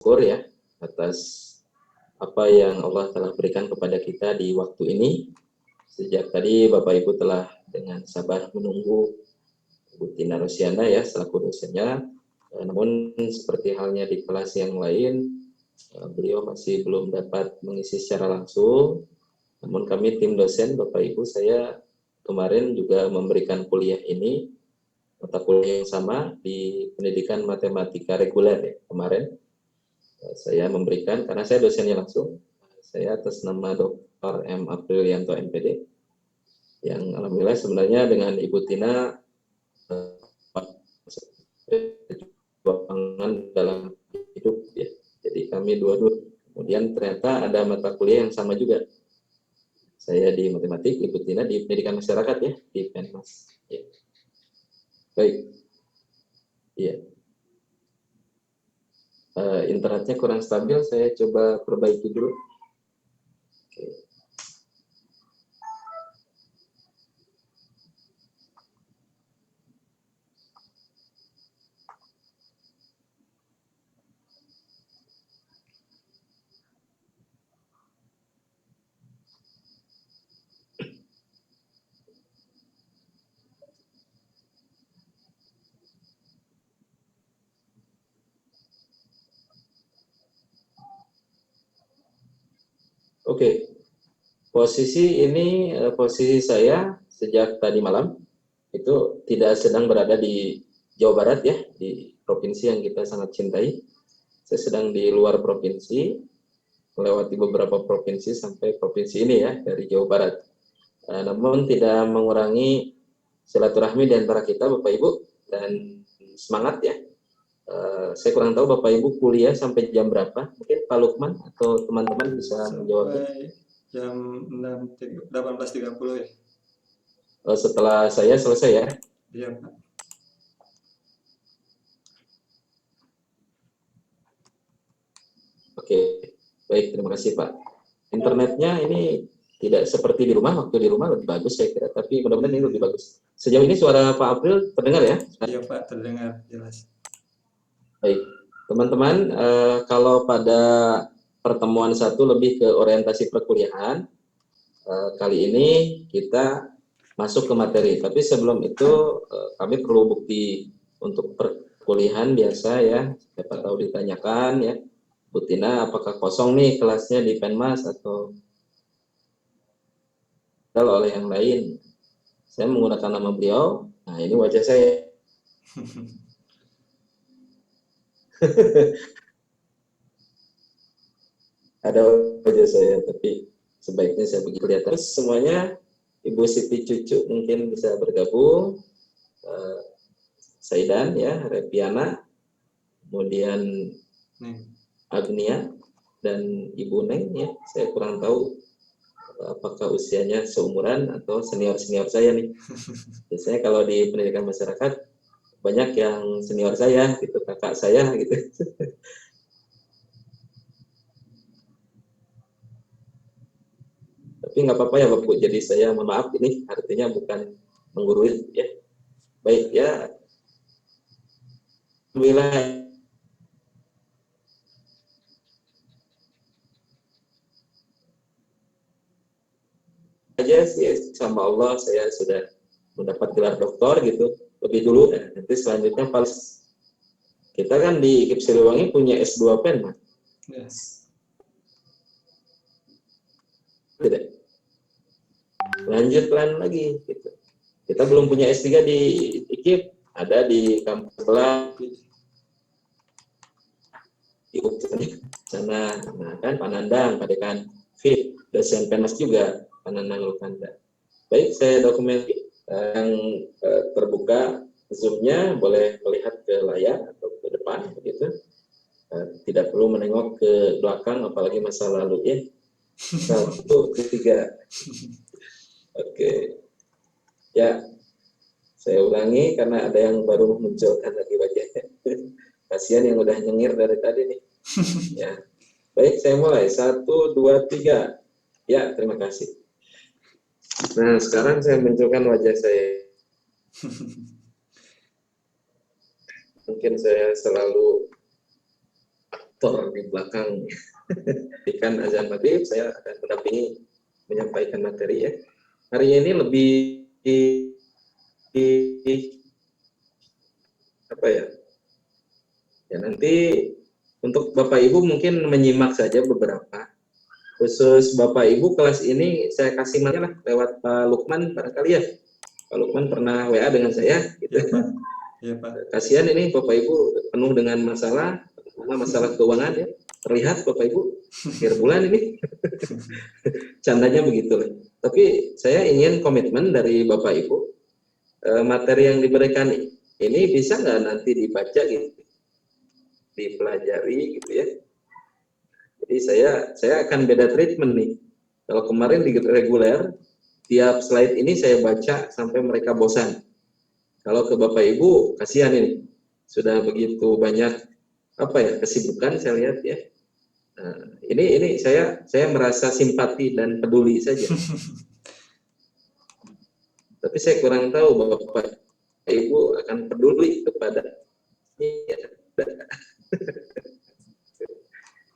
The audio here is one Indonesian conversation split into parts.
syukur ya atas apa yang Allah telah berikan kepada kita di waktu ini. Sejak tadi Bapak Ibu telah dengan sabar menunggu Bu Tina Rosyana ya selaku dosennya. Namun seperti halnya di kelas yang lain, beliau masih belum dapat mengisi secara langsung. Namun kami tim dosen Bapak Ibu, saya kemarin juga memberikan kuliah ini, mata kuliah yang sama di pendidikan matematika reguler ya kemarin. Saya memberikan, karena saya dosennya langsung, saya atas nama Dr. M. Aprilianto MPD, yang alhamdulillah sebenarnya dengan Ibu Tina perjuangan dalam hidup ya. Jadi kami dua-dua. Kemudian ternyata ada mata kuliah yang sama juga. Saya di matematik, Ibu Tina di pendidikan masyarakat ya, di Penmas. Ya. Baik. Iya. Internetnya kurang stabil, saya coba perbaiki dulu. Oke. Oke. Posisi ini, posisi saya sejak tadi malam itu tidak sedang berada di Jawa Barat ya, di provinsi yang kita sangat cintai. Saya sedang di luar provinsi, melewati beberapa provinsi sampai provinsi ini ya, dari Jawa Barat. Namun tidak mengurangi silaturahmi di antara kita Bapak Ibu, dan semangat ya. Saya kurang tahu Bapak Ibu kuliah sampai jam berapa, mungkin Pak Lukman atau teman-teman bisa menjawabnya. Jam 18.30 ya. Setelah saya selesai ya. Iya Pak. Oke, baik, terima kasih Pak. Internetnya ini tidak seperti di rumah, waktu di rumah lebih bagus saya kira, tapi mudah-mudahan ini lebih bagus. Sejauh ini suara Pak April terdengar ya? Iya Pak, terdengar jelas. Baik, teman-teman, kalau pada pertemuan satu lebih ke orientasi perkuliahan, kali ini kita masuk ke materi. Tapi sebelum itu kami perlu bukti untuk perkuliahan biasa ya, siapa tahu ditanyakan ya. Bu Tina, apakah kosong nih kelasnya di Penmas atau oleh yang lain? Saya menggunakan nama beliau. Nah, ini wajah saya. Ada wajah saya, tapi sebaiknya saya begitu kelihatan. Terus semuanya, Ibu Siti Cucu mungkin bisa bergabung. Saidan ya, Repiana, kemudian Agnia dan Ibu Neng ya. Saya kurang tahu apakah usianya seumuran atau senior-senior saya nih. Biasanya kalau di pendidikan masyarakat banyak yang senior saya gitu, kakak saya gitu. Tapi nggak apa-apa ya Bapak, jadi saya mohon maaf, ini artinya bukan menggurui ya. Baik ya. Alhamdulillah aja sih, sama Allah saya sudah mendapat gelar doktor gitu lebih dulu. Nanti selanjutnya pas kita kan di IKIP Siliwangi punya S2 Penmas. Yes. Tidak. Lanjut plan lagi gitu. Kita belum punya S3 di IKIP, ada di kampus sebelah di sana. Nah kan Panandang, Padekan Fit, dosen Penmas juga Panandang Lukanda. Baik, saya dokumen yang terbuka Zoom-nya, boleh melihat ke layar atau ke depan begitu. Tidak perlu menengok ke belakang apalagi masa lalu ya. 1, 2, 3. Oke. Ya, saya ulangi karena ada yang baru munculkan lagi wajahnya. Kasihan yang udah nyengir dari tadi nih. Ya. Baik, saya mulai. 1, 2, 3. Ya, terima kasih. Nah, sekarang saya munculkan wajah saya. Mungkin saya selalu tor di belakang. Ikan azan maghrib, saya akan mendampingi menyampaikan materi ya. Hari ini lebih apa ya? Ya nanti untuk Bapak Ibu mungkin menyimak saja beberapa. Khusus Bapak Ibu kelas ini saya kasih lah lewat Pak Lukman barangkali ya. Pak Lukman pernah WA dengan saya gitu. Ya, Pak. Ya, Pak. Kasihan ini Bapak Ibu penuh dengan masalah keuangan ya. Terlihat Bapak Ibu akhir bulan ini. Candanya begitu. Tapi saya ingin komitmen dari Bapak Ibu, materi yang diberikan ini bisa nggak nanti dibaca gitu, dipelajari gitu ya. Jadi saya akan beda treatment nih. Kalau kemarin di reguler, tiap slide ini saya baca sampai mereka bosan. Kalau ke Bapak Ibu, kasihan ini. Sudah begitu banyak kesibukan saya lihat ya. Nah, ini saya merasa simpati dan peduli saja. Tapi saya kurang tahu Bapak Ibu akan peduli kepada ini.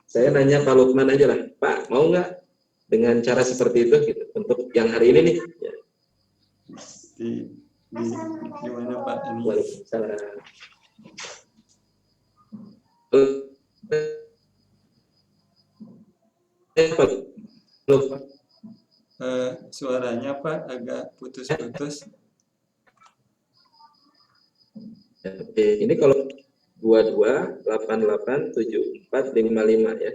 Saya nanya Pak Lukman aja lah, Pak mau nggak dengan cara seperti itu gitu, untuk yang hari ini nih? Ya. Di mana Pak ini? Waalaikumsalam. Suaranya Pak agak putus-putus. Oke, ini kalau 22887455 ya.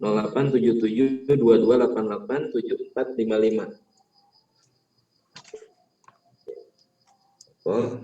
087722887455. Oh.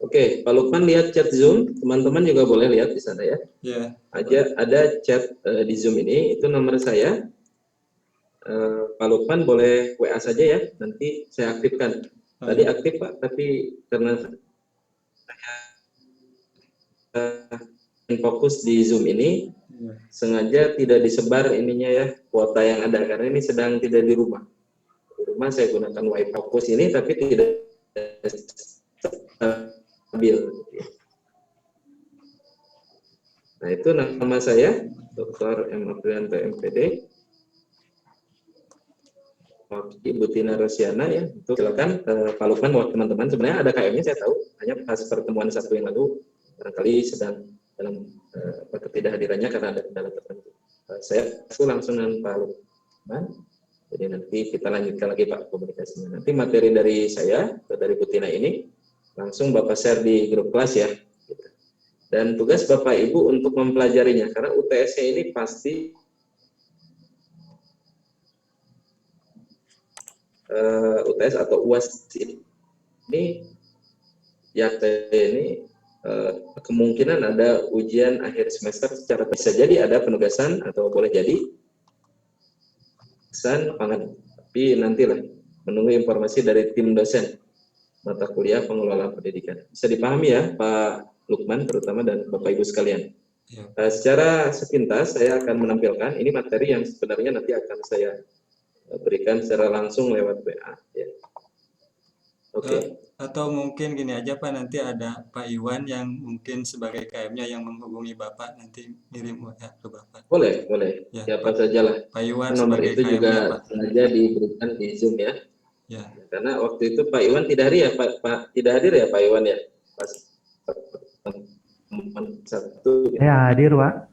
Oke, Pak Lukman lihat chat Zoom, teman-teman juga boleh lihat di sana ya. Ya. Ada chat di Zoom ini, itu nomor saya. Pak Lukman boleh WA saja ya, nanti saya aktifkan. Tadi aktif Pak, tapi karena saya fokus di Zoom ini, sengaja tidak disebar ininya ya, kuota yang ada, karena ini sedang tidak di rumah. Di rumah saya gunakan WiFi fokus ini, tapi tidak stabil. Nah itu nama saya, Dr. M. Aprianto MPD. Ibu Tina Rosiana ya, itu silakan Pak Lukman buat teman-teman. Sebenarnya ada KM-nya saya tahu, hanya pas pertemuan Sabtu yang lalu barangkali sedang dalam ketidakhadirannya karena ada kendala tertentu. Saya langsung dengan Pak Lukman, jadi nanti kita lanjutkan lagi Pak komunikasinya. Nanti materi dari saya atau dari Bu Tina ini langsung Bapak share di grup kelas ya. Dan tugas Bapak Ibu untuk mempelajarinya, karena UTS-nya ini pasti UTS atau UAS ini ya ini kemungkinan ada ujian akhir semester secara bisa jadi ada penugasan atau boleh jadi pesan pangan, tapi nantilah menunggu informasi dari tim dosen mata kuliah pengelolaan pendidikan. Bisa dipahami ya Pak Lukman terutama dan Bapak Ibu sekalian. Ya. Secara sepintas saya akan menampilkan ini materi yang sebenarnya nanti akan saya berikan secara langsung lewat WA ya. Oke. Atau mungkin gini aja Pak, nanti ada Pak Iwan yang mungkin sebagai KM-nya yang menghubungi Bapak, nanti ngirim WA ke Bapak. Boleh ya, siapa sajalah. Pak Iwan nomor sebagai itu KM-nya, juga Pak. sengaja diberikan di Zoom ya. Ya. Karena waktu itu Pak Iwan tidak hadir ya Pak tidak hadir ya Pak Iwan ya. Pas satu. Ya hadir Pak.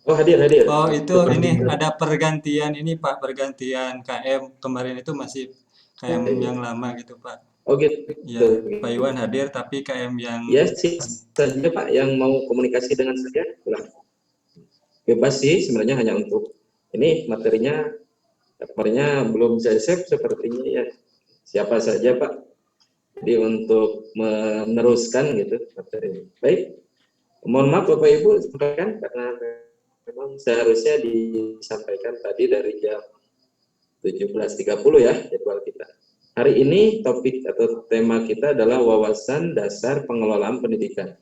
Oh hadir. Oh itu ini ada pergantian ini Pak, pergantian KM kemarin itu masih KM yang lama gitu Pak. Oh gitu. Ya, Pak Iwan hadir tapi KM yang ya sih saja Pak yang mau komunikasi dengan saya bebas sih sebenarnya, hanya untuk ini materinya belum saya save sepertinya ya. Siapa saja Pak Jadi untuk meneruskan gitu materi. Baik, mohon maaf Bapak Ibu sampaikan karena memang seharusnya disampaikan tadi dari jam 17.30 ya jadwal kita. Hari ini topik atau tema kita adalah wawasan dasar pengelolaan pendidikan.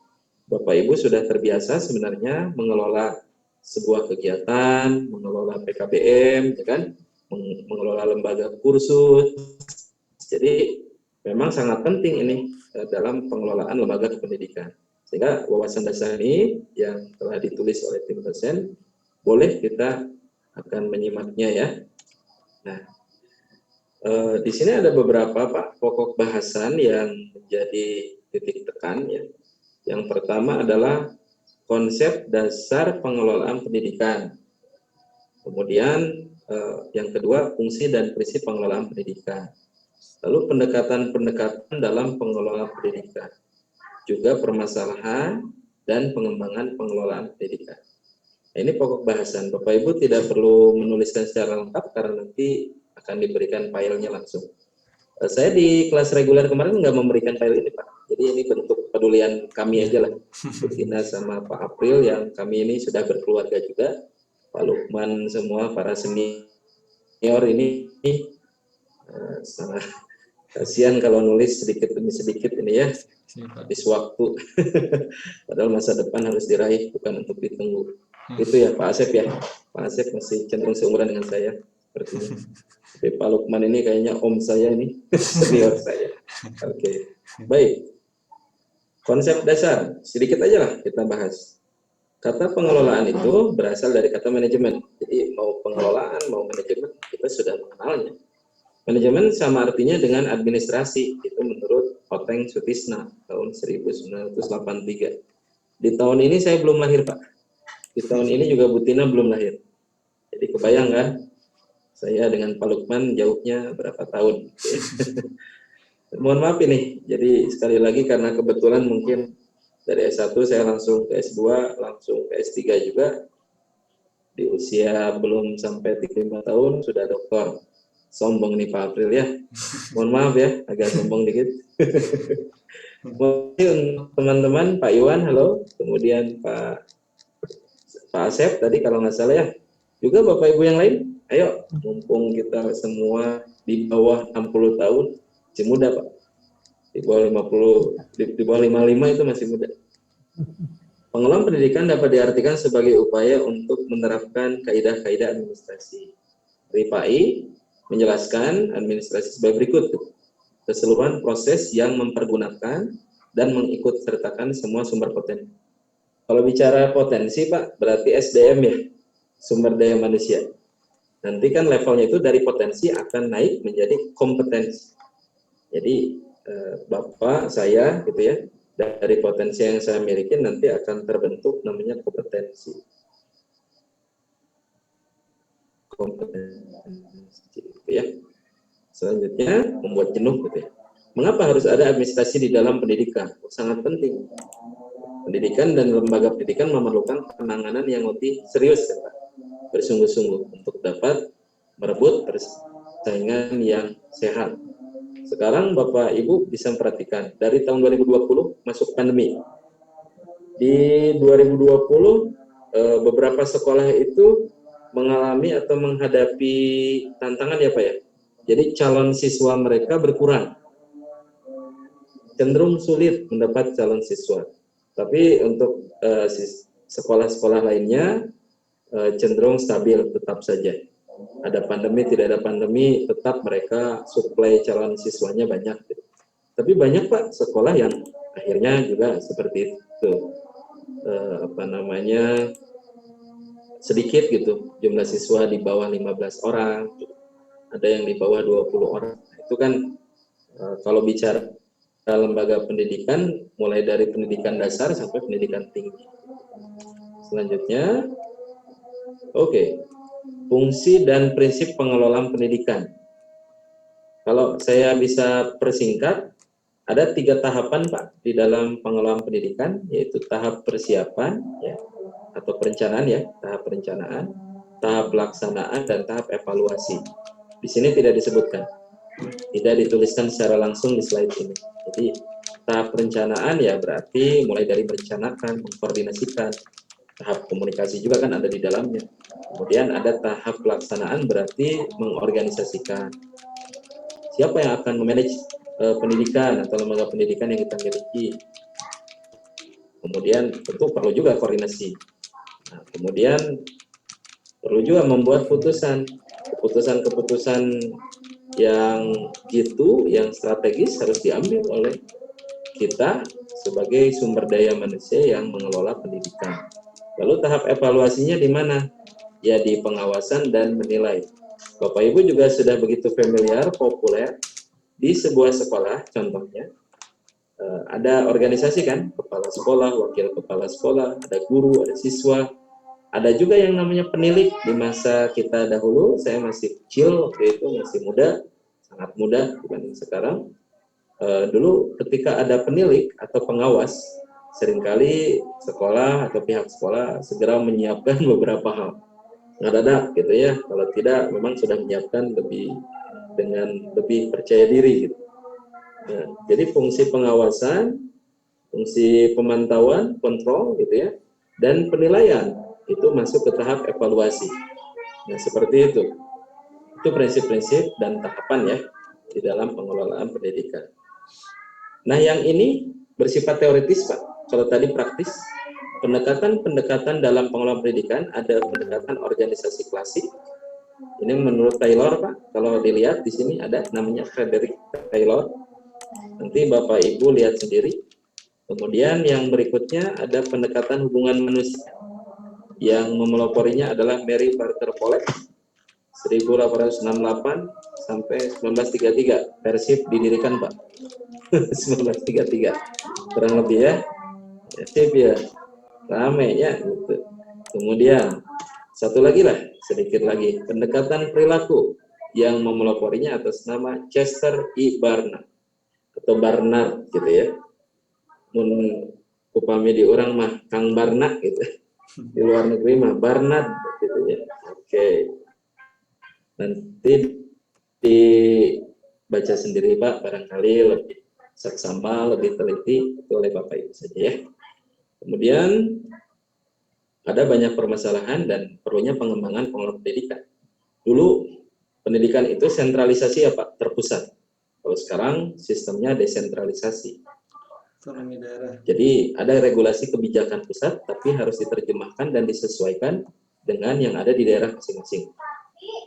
Bapak Ibu sudah terbiasa sebenarnya mengelola sebuah kegiatan, mengelola PKBM, ya kan? Mengelola lembaga kursus. Jadi memang sangat penting ini dalam pengelolaan lembaga pendidikan. Sehingga wawasan dasar ini yang telah ditulis oleh tim dosen, boleh kita akan menyimaknya ya. Nah, di sini ada beberapa Pak pokok bahasan yang menjadi titik tekan ya. Yang pertama adalah konsep dasar pengelolaan pendidikan. Kemudian yang kedua fungsi dan prinsip pengelolaan pendidikan. Lalu pendekatan-pendekatan dalam pengelolaan pendidikan. Juga permasalahan dan pengembangan pengelolaan pendidikan. Nah, ini pokok bahasan. Bapak Ibu tidak perlu menuliskan secara lengkap karena nanti akan diberikan filenya langsung. Saya di kelas reguler kemarin nggak memberikan file ini Pak. Jadi ini bentuk pedulian kami aja lah. Bu Tina sama Pak April yang kami ini sudah berkeluarga juga. Pak Lukman semua para senior ini sangat kasihan kalau nulis sedikit demi sedikit ini ya. Habis waktu. Padahal masa depan harus diraih bukan untuk ditunggu. Itu ya Pak Asep ya. Pak Asep masih cenderung seumuran dengan saya sepertinya. Tapi Pak Lukman ini kayaknya om saya ini, senior saya. Oke. Baik. Konsep dasar, sedikit aja lah kita bahas. Kata pengelolaan itu berasal dari kata manajemen. Jadi mau pengelolaan, mau manajemen, kita sudah mengenalnya. Manajemen sama artinya dengan administrasi, itu menurut Oteng Sutisna tahun 1983. Di tahun ini saya belum lahir Pak. Di tahun ini juga Bu Tina belum lahir. Jadi kebayang kan? Saya dengan Pak Lukman jauhnya berapa tahun. Mohon maaf ini, jadi sekali lagi karena kebetulan mungkin dari S1 saya langsung ke S2, langsung ke S3 juga. Di usia belum sampai 35 tahun sudah doktor. Sombong nih Pak April ya. Mohon maaf ya, agak sombong dikit. Mungkin teman-teman, Pak Iwan, halo. Kemudian Pak Asep tadi kalau nggak salah ya. Juga Bapak Ibu yang lain. Ayo, mumpung kita semua di bawah 60 tahun, masih muda Pak. Di bawah 50, di bawah 55 itu masih muda. Pengelolaan pendidikan dapat diartikan sebagai upaya untuk menerapkan kaidah-kaidah administrasi. RIPAI menjelaskan administrasi sebagai berikut. Keseluruhan proses yang mempergunakan dan mengikut sertakan semua sumber potensi. Kalau bicara potensi Pak, berarti SDM ya, sumber daya manusia. Nanti kan levelnya itu dari potensi akan naik menjadi kompetensi. Jadi Bapak, saya gitu ya, dari potensi yang saya miliki nanti akan terbentuk namanya kompetensi. Kompetensi gitu ya. Selanjutnya membuat jenuh gitu ya. Mengapa harus ada administrasi di dalam pendidikan? Sangat penting. Pendidikan dan lembaga pendidikan memerlukan penanganan yang lebih serius ya Pak. Bersungguh-sungguh untuk dapat merebut persaingan yang sehat. Sekarang Bapak Ibu bisa perhatikan dari tahun 2020 masuk pandemi. Di 2020 beberapa sekolah itu mengalami atau menghadapi tantangan ya Pak ya. Jadi calon siswa mereka berkurang. Cenderung sulit mendapat calon siswa. Tapi untuk sekolah-sekolah lainnya cenderung stabil tetap saja. Ada pandemi, tidak ada pandemi, tetap mereka suplai calon siswanya banyak. Tapi banyak Pak sekolah yang akhirnya juga seperti itu. Sedikit gitu jumlah siswa di bawah 15 orang, ada yang di bawah 20 orang. Itu kan kalau bicara lembaga pendidikan mulai dari pendidikan dasar sampai pendidikan tinggi. Selanjutnya, fungsi dan prinsip pengelolaan pendidikan. Kalau saya bisa persingkat, ada 3 tahapan Pak di dalam pengelolaan pendidikan, yaitu tahap persiapan ya, atau perencanaan ya, tahap perencanaan, tahap pelaksanaan dan tahap evaluasi. Di sini tidak disebutkan. tidak dituliskan secara langsung di slide ini. Jadi tahap perencanaan ya berarti mulai dari merencanakan, mengkoordinasikan, tahap komunikasi juga kan ada di dalamnya. Kemudian ada tahap pelaksanaan berarti mengorganisasikan. Siapa yang akan memanage pendidikan atau lembaga pendidikan yang kita miliki. Kemudian tentu perlu juga koordinasi. Nah, kemudian perlu juga membuat keputusan-keputusan yang yang strategis harus diambil oleh kita sebagai sumber daya manusia yang mengelola pendidikan. Lalu tahap evaluasinya di mana? Ya di pengawasan dan menilai. Bapak Ibu juga sudah begitu familiar, populer di sebuah sekolah, contohnya ada organisasi kan, kepala sekolah, wakil kepala sekolah, ada guru, ada siswa, ada juga yang namanya penilik. Di masa kita dahulu, saya masih kecil waktu itu, masih muda, sangat muda dibanding sekarang. Dulu ketika ada penilik atau pengawas, seringkali sekolah atau pihak sekolah segera menyiapkan beberapa hal. Nggak gitu ya, kalau tidak memang sudah menyiapkan dengan lebih percaya diri gitu. Nah, jadi fungsi pengawasan, fungsi pemantauan, kontrol gitu ya, dan penilaian itu masuk ke tahap evaluasi. Nah, seperti itu. Itu prinsip-prinsip dan tahapan ya di dalam pengelolaan pendidikan. Nah, yang ini bersifat teoritis, Pak. Kalau tadi praktis, pendekatan dalam pengelolaan pendidikan ada pendekatan organisasi klasik. Ini menurut Taylor, Pak. Kalau dilihat di sini ada namanya Frederick Taylor. Nanti Bapak Ibu lihat sendiri. Kemudian yang berikutnya ada pendekatan hubungan manusia. Yang memeloporinya adalah Mary Parker Polet 1868 sampai 1933. Persib didirikan, Pak. 1933. Kurang lebih ya. Persib ya. Rame ya gitu. Kemudian satu lagi lah, sedikit lagi, pendekatan perilaku yang memeloporinya atas nama Chester E. Barnard atau Barnard gitu ya. Upami di orang mah Kang Barnard gitu. Di luar negeri mah Barnard gitu ya. Oke. Nanti dibaca sendiri Pak, barangkali lebih saksama, lebih teliti itu oleh Bapak Ibu saja ya. Kemudian ada banyak permasalahan dan perlunya pengembangan pengelolaan pendidikan. Dulu pendidikan itu sentralisasi ya Pak, terpusat. Kalau sekarang sistemnya desentralisasi. Jadi ada regulasi kebijakan pusat, tapi harus diterjemahkan dan disesuaikan dengan yang ada di daerah masing-masing.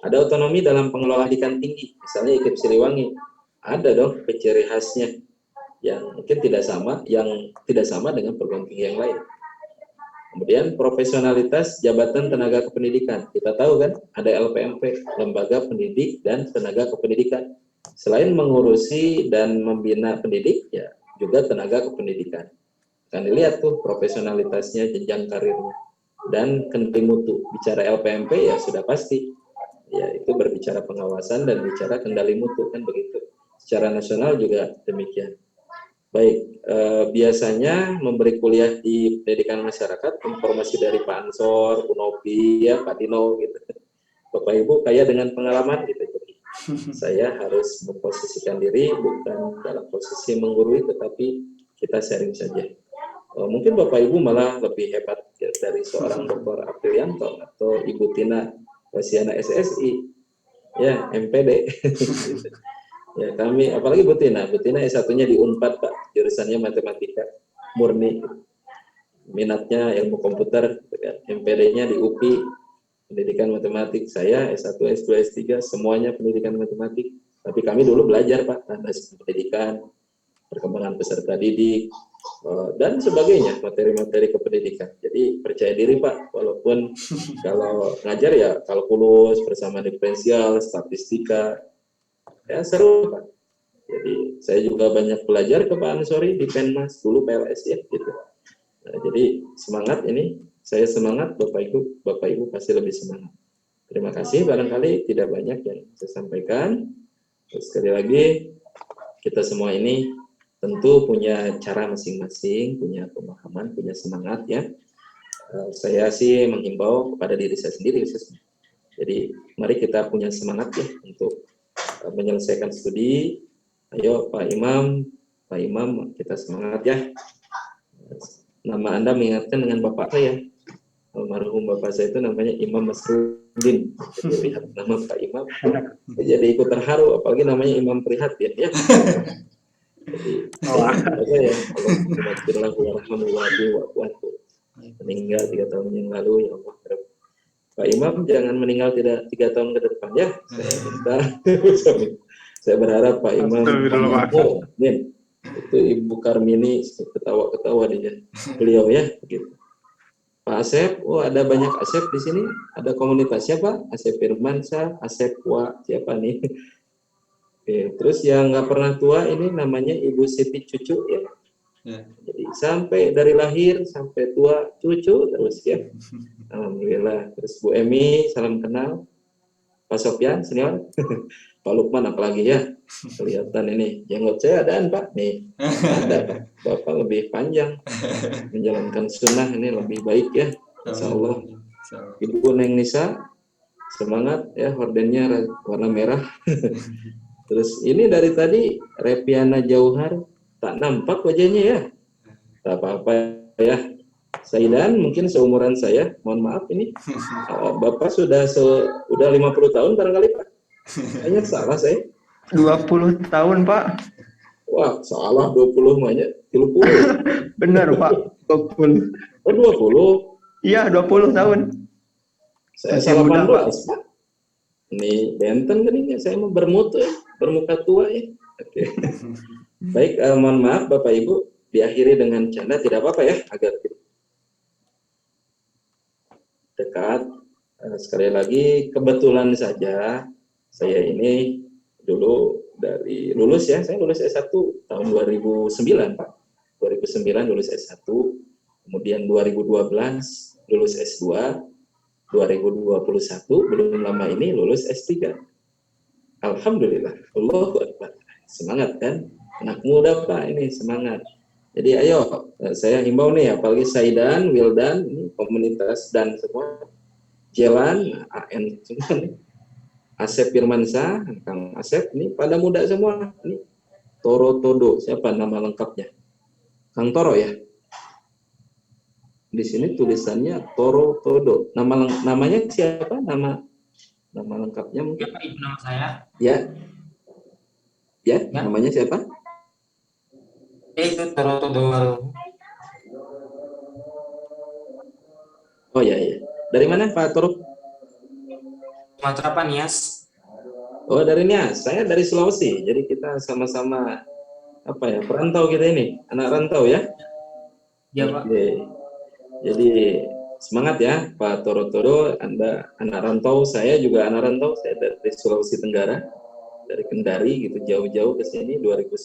Ada otonomi dalam pengelolaan pendidikan tinggi, misalnya IKIP Siliwangi. Ada dong ciri khasnya yang mungkin tidak sama dengan perguruan tinggi yang lain. Kemudian profesionalitas jabatan tenaga kependidikan. Kita tahu kan ada LPMP, Lembaga Pendidik dan Tenaga Kependidikan. Selain mengurusi dan membina pendidik, ya juga tenaga kependidikan. Kan dilihat tuh profesionalitasnya, jenjang karirnya, dan kendali mutu. Bicara LPMP ya sudah pasti, ya itu berbicara pengawasan dan bicara kendali mutu kan begitu. Secara nasional juga demikian. Baik, biasanya memberi kuliah di pendidikan masyarakat, informasi dari Pak Ansor, Bu Novi, ya Pak Dino gitu. Bapak Ibu kaya dengan pengalaman gitu. Jadi saya harus memposisikan diri bukan dalam posisi menggurui, tetapi kita sharing saja. Mungkin Bapak Ibu malah lebih hebat ya, dari seorang Dr. Aprilianto atau Ibu Tina Wasiana SSI, ya MPD. Ya kami, apalagi Bu Tina S1-nya di Unpad Pak, jurusannya matematika murni, minatnya ilmu komputer, MPD-nya di UPI, pendidikan matematik. Saya S1, S2, S3 semuanya pendidikan matematik. Tapi kami dulu belajar Pak, landasan pendidikan, perkembangan peserta didik, dan sebagainya, materi-materi kependidikan. Jadi percaya diri Pak, walaupun kalau ngajar ya kalkulus, persamaan diferensial, statistika, ya seru Pak. Jadi saya juga banyak belajar ke Pak Ansori di Penmas, dulu PLS ya gitu. Nah, jadi semangat ini, saya semangat, Bapak Ibu pasti lebih semangat. Terima kasih, barangkali tidak banyak yang saya sampaikan. Terus sekali lagi, kita semua ini tentu punya cara masing-masing, punya pemahaman, punya semangat ya. Saya sih menghimbau kepada diri saya sendiri khususnya. Jadi mari kita punya semangat ya untuk menyelesaikan studi. Ayo Pak Imam kita semangat ya. Nama Anda mengingatkan dengan bapak saya. Almarhum bapak saya itu namanya Imam Masrudin. Jadi lihat nama Pak Imam, jadi ikut terharu, apalagi namanya Imam Prihatin ya. Jadi saya Allahumma warhamhu meninggal 3 tahun yang lalu ya Allah. Pak Imam jangan meninggal tidak 3 tahun ke depan ya. Saya minta. Saya berharap Pak Imam itu Ibu Karmini ketawa-ketawa dia. Beliau ya gitu. Pak Asep, ada banyak Asep di sini. Ada komunitasnya Pak, Asep Firmansyah, Asep siapa nih? Oke, terus yang nggak pernah tua ini namanya Ibu Siti Cucu ya. Jadi sampai dari lahir sampai tua cucu terus ya. Alhamdulillah. Terus Bu Emi, salam kenal. Pak Sofyan, senior. Pak Lukman apalagi ya. Kelihatan ini jenggot saya adaan Pak. Nih, ada Pak. Bapak lebih panjang. Menjalankan sunnah ini lebih baik ya. Insya Allah. Ibu Neng Nisa, semangat ya, hordennya warna merah. Terus ini dari tadi Repiana Jauhar, tak nampak wajahnya ya. Tak apa-apa ya. Saidan mungkin seumuran saya, mohon maaf ini. Bapak sudah 50 tahun barangkali Pak. Kayaknya salah saya. 20 tahun Pak. Wah, salah 20 banyak. 30. Benar Pak. 20. Oh 20. Iya 20 tahun. Saya Masih muda, 18 Pak. Ini benten gini, saya mau bermutu ya, bermuka tua ya. Oke. Baik, mohon maaf Bapak Ibu, diakhiri dengan canda tidak apa-apa ya, agar dekat. Sekali lagi, kebetulan saja saya ini dulu dari lulus ya, saya lulus S1 tahun 2009 Pak. 2009 lulus S1, kemudian 2012 lulus S2, 2021 belum lama ini lulus S3. Alhamdulillah. Allahu Akbar. Semangat kan? Anak muda Pak ini semangat. Jadi ayo, saya himbau nih, apalagi Saidan, Wildan, ini komunitas dan semua Jalan, AN semua nih. Asep Firmansyah, Kang Asep, ini pada muda semua. Ini Toro Todo, siapa nama lengkapnya? Kang Toro ya? Di sini tulisannya Toro Todo. Namanya siapa? Nama lengkapnya mungkin? Ya, Ibu nama saya. Ya. Ya, namanya siapa? Itu Toro Todo. Oh ya. Dari mana Pak Toro? Sumatera Pak, Nias. Oh dari Nias. Saya dari Sulawesi. Jadi kita sama-sama perantau kita ini, anak rantau ya. Ya Pak. Oke. Jadi semangat ya Pak Toro Todo. Anda anak rantau, saya juga anak rantau. Saya dari Sulawesi Tenggara, dari Kendari gitu, jauh-jauh ke sini 2010.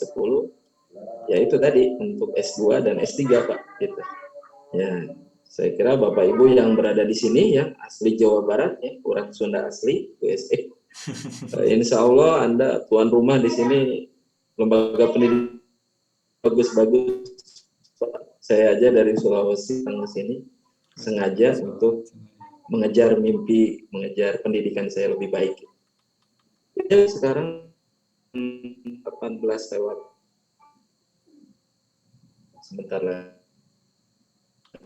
Ya itu tadi untuk S2 dan S3 Pak gitu. Ya. Saya kira Bapak Ibu yang berada di sini ya asli Jawa Barat ya, orang Sunda asli USA. Insya Allah Anda tuan rumah di sini, lembaga pendidikan bagus-bagus. Saya aja dari Sulawesi datang ke sini sengaja untuk mengejar mimpi, mengejar pendidikan saya lebih baik. Ya, sekarang 18 lewat sebentar lagi.